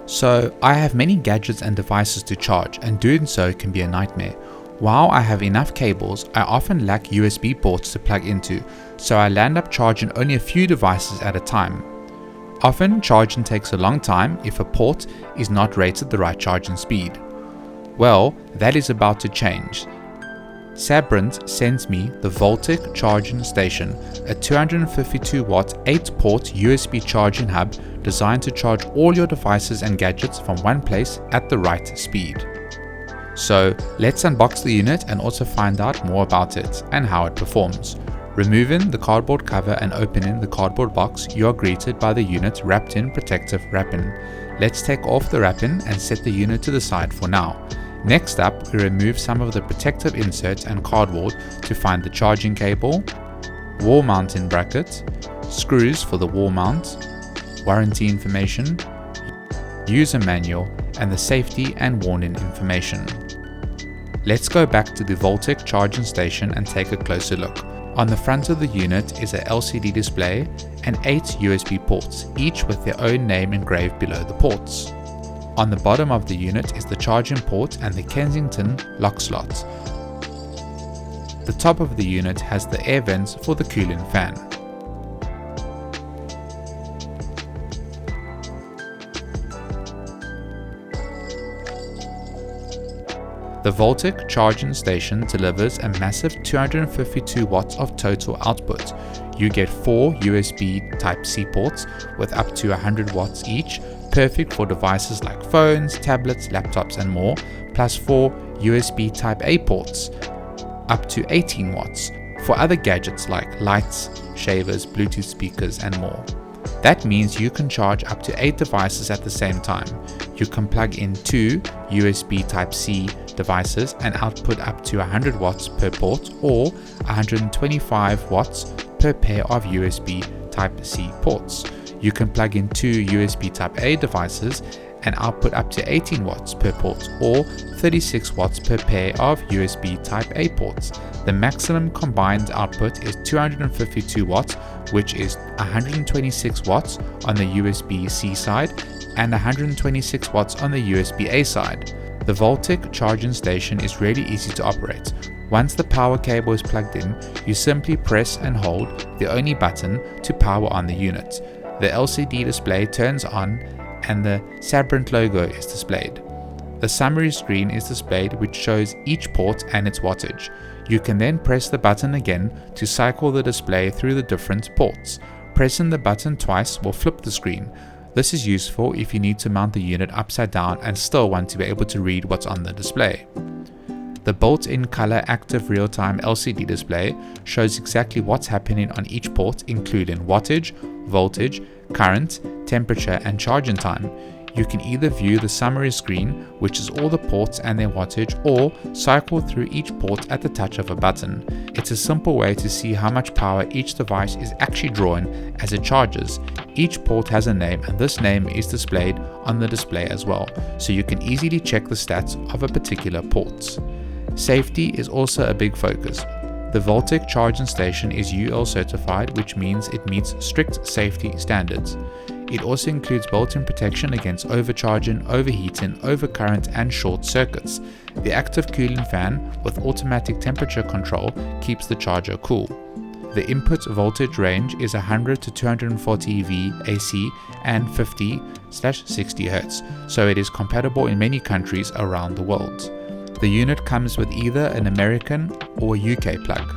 So I have many gadgets and devices to charge, and doing so can be a nightmare. While I have enough cables, I often lack USB ports to plug into, so I land up charging only a few devices at a time. Often charging takes a long time if a port is not rated the right charging speed. Well, that is about to change. Sabrent sends me the Voltik Charging Station, a 252 watt 8-port USB charging hub designed to charge all your devices and gadgets from one place at the right speed. So let's unbox the unit and also find out more about it and how it performs. Removing the cardboard cover and opening the cardboard box, you are greeted by the unit wrapped in protective wrapping. Let's take off the wrapping and set the unit to the side for now. Next up, we remove some of the protective inserts and cardboard to find the charging cable, wall mounting bracket, screws for the wall mount, warranty information, user manual, and the safety and warning information. Let's go back to the Voltik Charging Station and take a closer look. On the front of the unit is a LCD display and 8 USB ports, each with their own name engraved below the ports. On the bottom of the unit is the charging port and the Kensington lock slot. The top of the unit has the air vents for the cooling fan. The Voltik Charging Station delivers a massive 252 watts of total output. You get 4 USB Type-C ports with up to 100 watts each, perfect for devices like phones, tablets, laptops and more, plus 4 USB Type-A ports, up to 18 watts, for other gadgets like lights, shavers, Bluetooth speakers and more. That means you can charge up to 8 devices at the same time. You can plug in 2 USB Type-C devices and output up to 100 watts per port or 125 watts per pair of USB Type-C ports. You can plug in 2 USB Type-A devices and output up to 18 watts per port or 36 watts per pair of USB Type-A ports. The maximum combined output is 252 watts, which is 126 watts on the USB-C side and 126 watts on the USB-A side. The Voltik Charging Station is really easy to operate. Once the power cable is plugged in, you simply press and hold the only button to power on the unit. The LCD display turns on and the Sabrent logo is displayed. The summary screen is displayed, which shows each port and its wattage. You can then press the button again to cycle the display through the different ports. Pressing the button twice will flip the screen. This is useful if you need to mount the unit upside down and still want to be able to read what's on the display. The built-in color active real-time LCD display shows exactly what's happening on each port, including wattage, voltage, current, temperature and charging time. You can either view the summary screen, which is all the ports and their wattage, or cycle through each port at the touch of a button. It's a simple way to see how much power each device is actually drawing as it charges. Each port has a name and this name is displayed on the display as well, so you can easily check the stats of a particular port. Safety is also a big focus. The Voltik Charging Station is UL certified, which means it meets strict safety standards. It also includes built-in protection against overcharging, overheating, overcurrent and short circuits. The active cooling fan with automatic temperature control keeps the charger cool. The input voltage range is 100 to 240 V AC and 50/60 Hz, so it is compatible in many countries around the world. The unit comes with either an American or UK plug.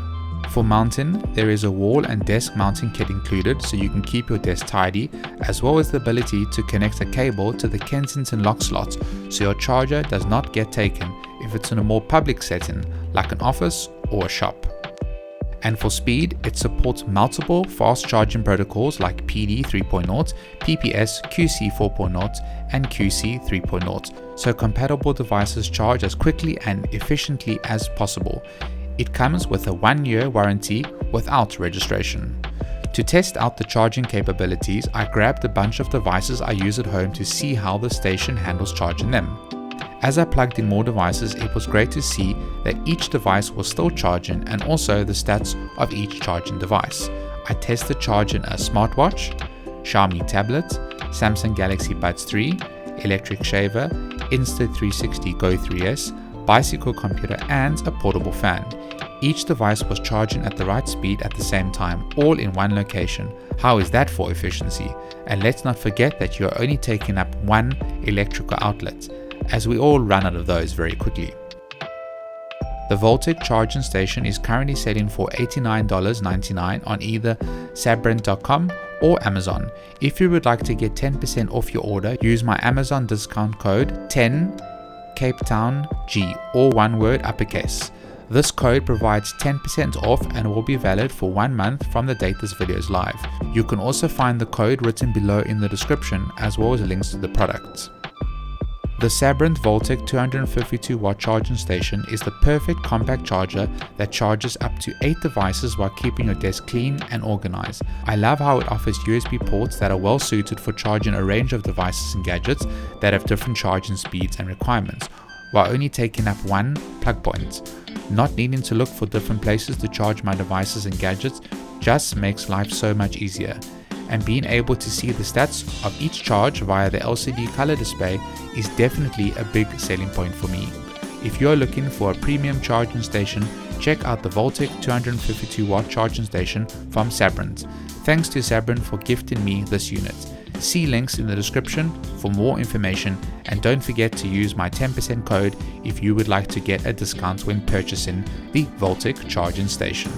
For mounting, there is a wall and desk mounting kit included so you can keep your desk tidy, as well as the ability to connect a cable to the Kensington lock slot so your charger does not get taken if it's in a more public setting like an office or a shop. And for speed, it supports multiple fast charging protocols like PD 3.0, PPS, QC 4.0 and QC 3.0, so compatible devices charge as quickly and efficiently as possible. It comes with a 1-year warranty without registration. To test out the charging capabilities, I grabbed a bunch of devices I use at home to see how the station handles charging them. As I plugged in more devices, it was great to see that each device was still charging and also the stats of each charging device. I tested charging a smartwatch, Xiaomi tablet, Samsung Galaxy Buds 3, electric shaver, Insta360 Go 3S, bicycle computer and a portable fan. Each device was charging at the right speed at the same time, all in one location. How is that for efficiency? And let's not forget that you are only taking up one electrical outlet, as we all run out of those very quickly. The Voltik Charging Station is currently selling for $89.99 on either Sabrent.com or Amazon. If you would like to get 10% off your order, use my Amazon discount code 10 Cape Town G, or one word uppercase. This code provides 10% off and will be valid for 1 month from the date this video is live. You can also find the code written below in the description, as well as links to the products. The Sabrent Voltik 252 watt charging station is the perfect compact charger that charges up to 8 devices while keeping your desk clean and organized. I love how it offers USB ports that are well suited for charging a range of devices and gadgets that have different charging speeds and requirements, while only taking up one plug point. Not needing to look for different places to charge my devices and gadgets just makes life so much easier. And being able to see the stats of each charge via the LCD color display is definitely a big selling point for me. If you're looking for a premium charging station, check out the Voltik 252 watt charging station from Sabrent. Thanks to Sabrent for gifting me this unit. See links in the description for more information, and don't forget to use my 10% code if you would like to get a discount when purchasing the Voltik charging station.